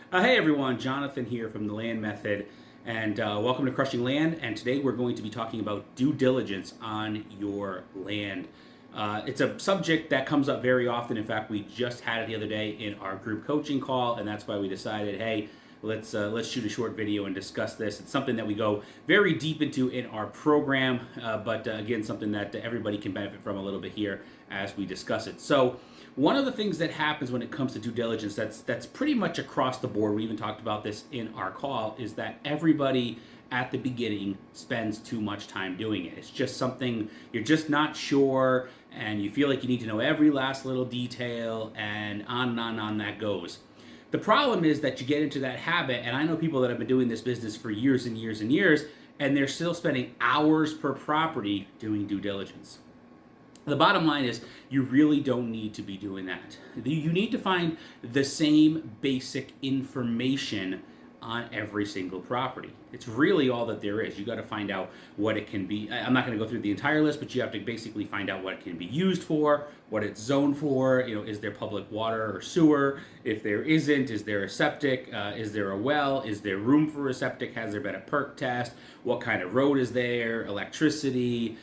Hey everyone, Jonathan here from the Land Method, and welcome to Crushing Land. And today we're going to be talking about due diligence on your land. It's a subject that comes up very often. In fact, we just had it the other day in our group coaching call, and that's why we decided, hey, let's shoot a short video and discuss this. It's something that we go very deep into in our program, but again, something that everybody can benefit from a little bit here as we discuss it. So, one of the things that happens when it comes to due diligence, that's pretty much across the board. We even talked about this in our call, is that everybody at the beginning spends too much time doing it. It's just something you're just not sure, and you feel like you need to know every last little detail, and on that goes. The problem is that you get into that habit, and I know people that have been doing this business for years and years and years, and they're still spending hours per property doing due diligence. The bottom line is you really don't need to be doing that. You need to find the same basic information on every single property. It's really all that there is. You got to find out what it can be. I'm not going to go through the entire list, but you have to basically find out what it can be used for, what it's zoned for. Is there public water or sewer? If there isn't, is there a septic? Is there a well? Is there room for a septic? Has there been a perk test? What kind of road is there? Electricity?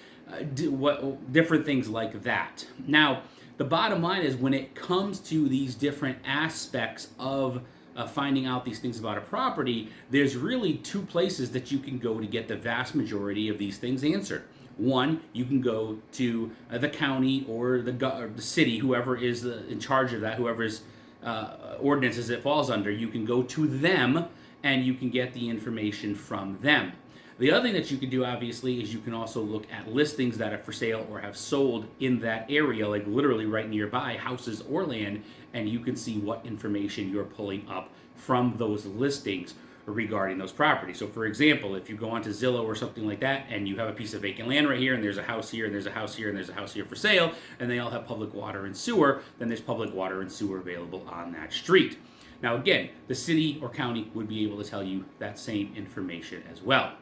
Different things like that. Now, the bottom line is when it comes to these different aspects of finding out these things about a property, there's really two places that you can go to get the vast majority of these things answered. One, you can go to the county or the city, whoever is in charge of that, whoever's ordinances it falls under. You can go to them and you can get the information from them. The other thing that you can do, obviously, is you can also look at listings that are for sale or have sold in that area, like literally right nearby, houses or land, and you can see what information you're pulling up from those listings regarding those properties. So, for example, if you go onto Zillow or something like that, and you have a piece of vacant land right here, and there's a house here, and there's a house here, and there's a house here for sale, and they all have public water and sewer, then there's public water and sewer available on that street. Now, again, the city or county would be able to tell you that same information as well.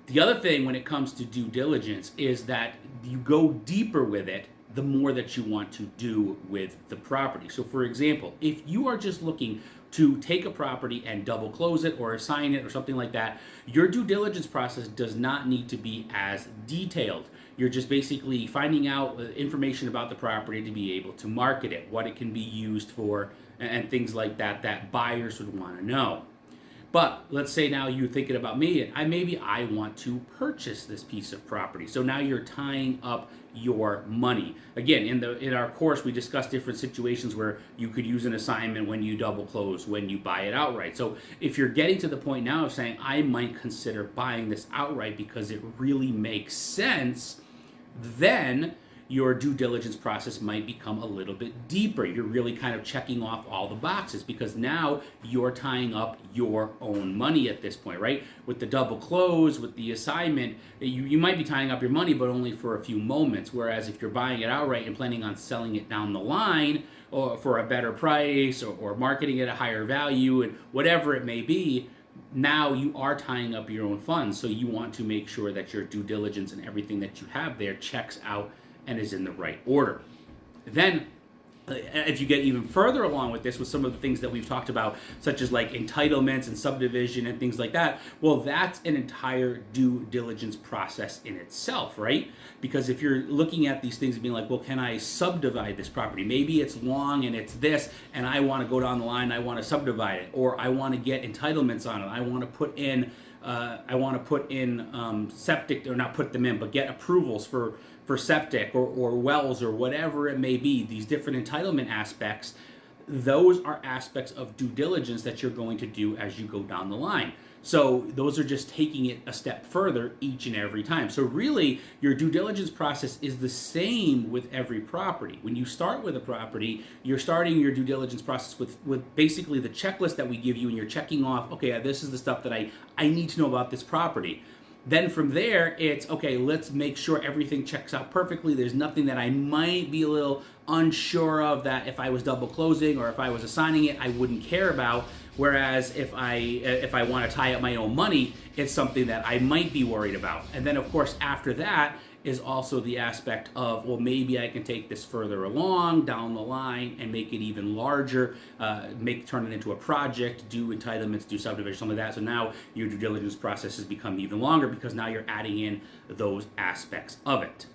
The other thing when it comes to due diligence is that you go deeper with it the more that you want to do with the property. So for example, if you are just looking to take a property and double close it or assign it or something like that, your due diligence process does not need to be as detailed. You're just basically finding out information about the property to be able to market it, what it can be used for, and things like that that buyers would want to know. But let's say now you're thinking about me, and maybe I want to purchase this piece of property. So now you're tying up your money. Again, in our course, we discussed different situations where you could use an assignment when you double close, when you buy it outright. So if you're getting to the point now of saying, I might consider buying this outright because it really makes sense, then your due diligence process might become a little bit deeper. You're really kind of checking off all the boxes because now you're tying up your own money at this point, right? With the double close, with the assignment, you might be tying up your money, but only for a few moments. Whereas if you're buying it outright and planning on selling it down the line or for a better price or marketing it at a higher value and whatever it may be, now you are tying up your own funds. So you want to make sure that your due diligence and everything that you have there checks out and is in the right order. Then, if you get even further along with this, with some of the things that we've talked about, such as like entitlements and subdivision and things like that, well, that's an entire due diligence process in itself, right? Because if you're looking at these things and being like, well, can I subdivide this property? Maybe it's long and it's this, and I want to go down the line, I want to subdivide it, or I want to get entitlements on it, I want to put in septic, or not put them in, but get approvals for septic or wells or whatever it may be, these different entitlement aspects, those are aspects of due diligence that you're going to do as you go down the line. So those are just taking it a step further each and every time. So really, your due diligence process is the same with every property. When you start with a property, you're starting your due diligence process with basically the checklist that we give you, and you're checking off, okay, this is the stuff that I need to know about this property. Then from there, it's, okay, let's make sure everything checks out perfectly. There's nothing that I might be a little unsure of that if I was double closing or if I was assigning it, I wouldn't care about. Whereas if I want to tie up my own money, it's something that I might be worried about. And then, of course, after that, is also the aspect of, well, maybe I can take this further along down the line and make it even larger, turn it into a project, do entitlements, do subdivision, something like that. So now your due diligence process has become even longer because now you're adding in those aspects of it.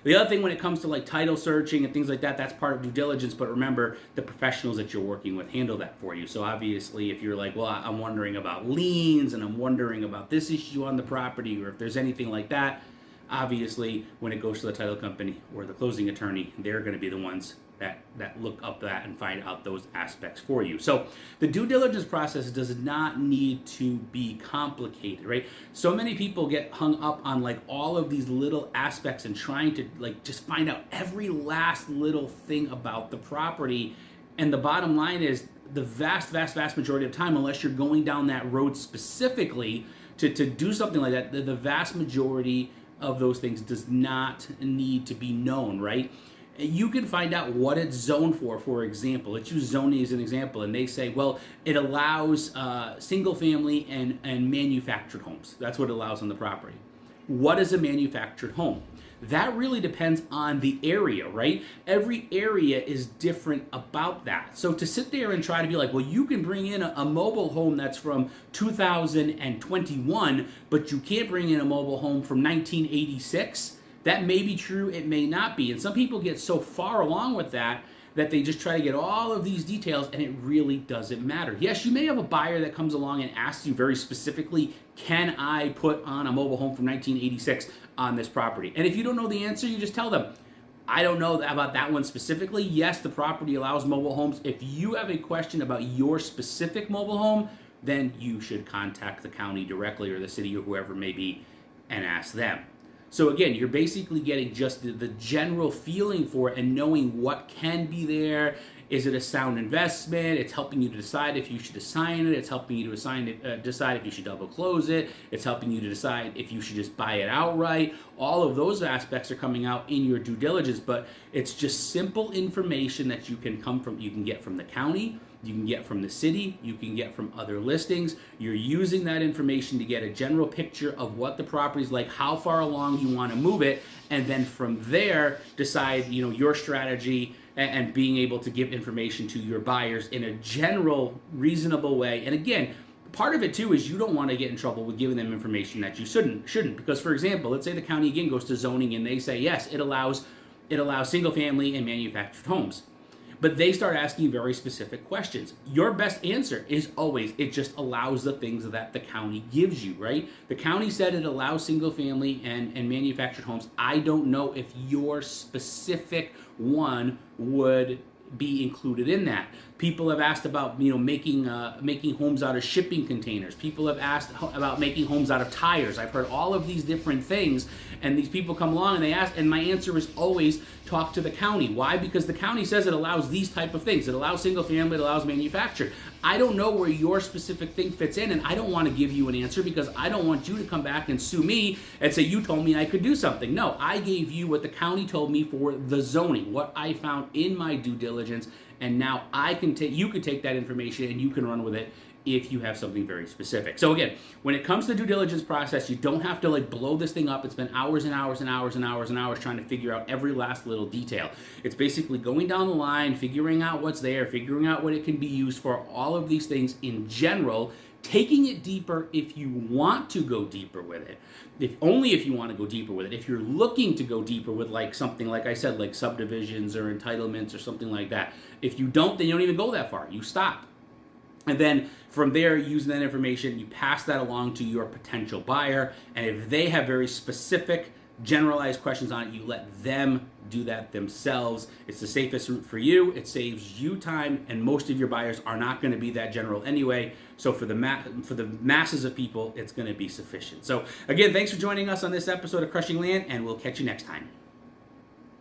The other thing when it comes to like title searching and things like that, that's part of due diligence, but remember the professionals that you're working with handle that for you. So obviously if you're like, well, I'm wondering about liens and I'm wondering about this issue on the property, or if there's anything like that, obviously when it goes to the title company or the closing attorney, they're going to be the ones that look up that and find out those aspects for you. So the due diligence process does not need to be complicated, right? So many people get hung up on like all of these little aspects and trying to like just find out every last little thing about the property. And the bottom line is the vast majority of time, unless you're going down that road specifically to do something like that, the vast majority of those things does not need to be known, right? You can find out what it's zoned for example. Let's use zoning as an example, and they say, well, it allows single family and manufactured homes. That's what it allows on the property. What is a manufactured home? That really depends on the area, right? Every area is different about that. So to sit there and try to be like, well, you can bring in a mobile home that's from 2021, but you can't bring in a mobile home from 1986, that may be true, it may not be. And some people get so far along with that they just try to get all of these details, and it really doesn't matter. Yes, you may have a buyer that comes along and asks you very specifically, can I put on a mobile home from 1986 on this property? And if you don't know the answer, you just tell them, I don't know about that one specifically. Yes, the property allows mobile homes. If you have a question about your specific mobile home, then you should contact the county directly or the city or whoever it may be and ask them. So again, you're basically getting just the general feeling for it and knowing what can be there. Is it a sound investment? It's helping you to decide if you should assign it. It's helping you to decide if you should double close it. It's helping you to decide if you should just buy it outright. All of those aspects are coming out in your due diligence, but it's just simple information that you can get from the county, you can get from the city, you can get from other listings. You're using that information to get a general picture of what the property's like, how far along you want to move it, and then from there decide, your strategy and being able to give information to your buyers in a general, reasonable way. And again, part of it too is you don't want to get in trouble with giving them information that you shouldn't. Because for example, let's say the county again goes to zoning and they say, yes, it allows single family and manufactured homes. But they start asking you very specific questions. Your best answer is always, it just allows the things that the county gives you, right? The county said it allows single family and manufactured homes. I don't know if your specific one would be included in that. People have asked about making homes out of shipping containers. People have asked about making homes out of tires. I've heard all of these different things, and these people come along and they ask, and my answer is always talk to the county. Why? Because the county says it allows these type of things. It allows single family, it allows manufactured. I don't know where your specific thing fits in, and I don't want to give you an answer because I don't want you to come back and sue me and say you told me I could do something. No, I gave you what the county told me for the zoning, what I found in my due diligence, and now you can take that information and you can run with it if you have something very specific. So again, when it comes to the due diligence process, you don't have to blow this thing up and spend hours and hours and hours and hours and hours trying to figure out every last little detail. It's basically going down the line, figuring out what's there, figuring out what it can be used for, all of these things in general, taking it deeper if you want to go deeper with it. If you want to go deeper with it. If you're looking to go deeper with something like I said, like subdivisions or entitlements or something like that. If you don't, then you don't even go that far. You stop. And then from there, using that information, you pass that along to your potential buyer. And if they have very specific, generalized questions on it, you let them do that themselves. It's the safest route for you. It saves you time, and most of your buyers are not going to be that general anyway. So for the masses of people, it's going to be sufficient. So again, thanks for joining us on this episode of Crushing Land, and we'll catch you next time.